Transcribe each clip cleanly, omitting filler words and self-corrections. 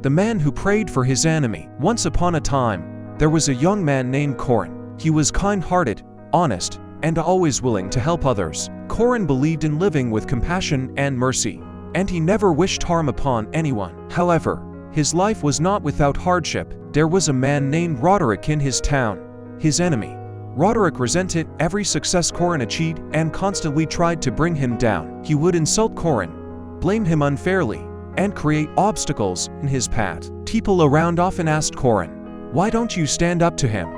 the man who prayed for his enemy. Once upon a time, there was a young man named Corin. He was kind-hearted, honest, and always willing to help others. Corin believed in living with compassion and mercy, and he never wished harm upon anyone. However, his life was not without hardship. There was a man named Roderick in his town, his enemy. Roderick resented every success Corin achieved and constantly tried to bring him down. He would insult Corin, blame him unfairly, and create obstacles in his path. People around often asked Corin, "Why don't you stand up to him?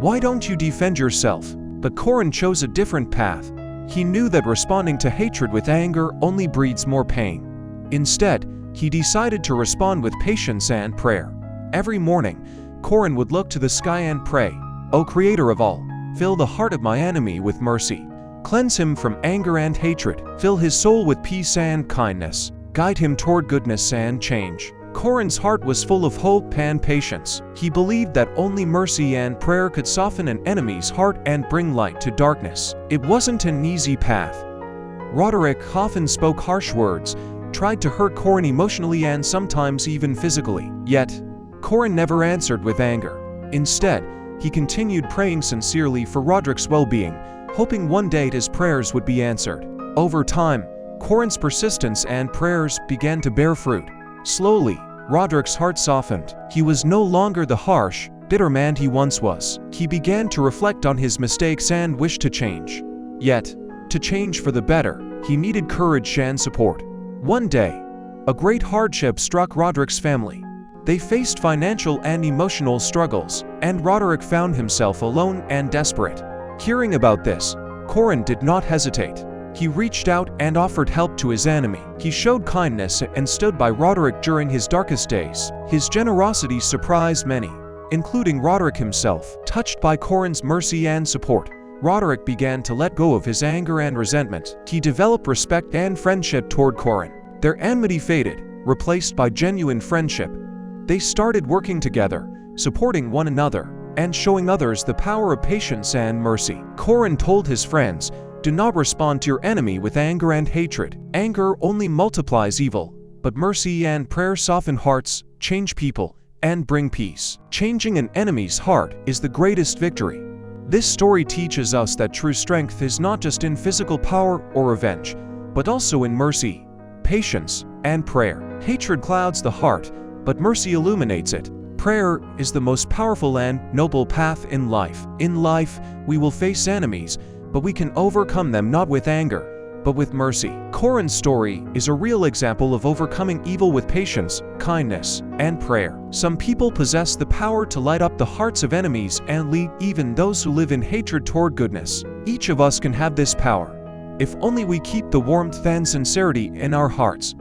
Why don't you defend yourself?" But Corin chose a different path. He knew that responding to hatred with anger only breeds more pain. Instead, he decided to respond with patience and prayer. Every morning, Corin would look to the sky and pray, "O Creator of all, fill the heart of my enemy with mercy. Cleanse him from anger and hatred. Fill his soul with peace and kindness. Guide him toward goodness and change." Corin's heart was full of hope and patience. He believed that only mercy and prayer could soften an enemy's heart and bring light to darkness. It wasn't an easy path. Roderick often spoke harsh words, tried to hurt Corin emotionally and sometimes even physically. Yet, Corin never answered with anger. Instead, he continued praying sincerely for Roderick's well-being, hoping one day his prayers would be answered. Over time, Corin's persistence and prayers began to bear fruit. Slowly, Roderick's heart softened. He was no longer the harsh, bitter man he once was. He began to reflect on his mistakes and wish to change. Yet, to change for the better, he needed courage and support. One day, a great hardship struck Roderick's family. They faced financial and emotional struggles, and Roderick found himself alone and desperate. Hearing about this, Corin did not hesitate. He reached out and offered help to his enemy. He showed kindness and stood by Roderick during his darkest days. His generosity surprised many, including Roderick himself. Touched by Corin's mercy and support, Roderick began to let go of his anger and resentment. He developed respect and friendship toward Corin. Their enmity faded, replaced by genuine friendship. They started working together, supporting one another, and showing others the power of patience and mercy. Corin told his friends, "Do not respond to your enemy with anger and hatred. Anger only multiplies evil, but mercy and prayer soften hearts, change people, and bring peace." Changing an enemy's heart is the greatest victory. This story teaches us that true strength is not just in physical power or revenge, but also in mercy, patience, and prayer. Hatred clouds the heart, but mercy illuminates it. Prayer is the most powerful and noble path in life. In life, we will face enemies, but we can overcome them not with anger, but with mercy. Corin's story is a real example of overcoming evil with patience, kindness, and prayer. Some people possess the power to light up the hearts of enemies and lead even those who live in hatred toward goodness. Each of us can have this power, if only we keep the warmth and sincerity in our hearts.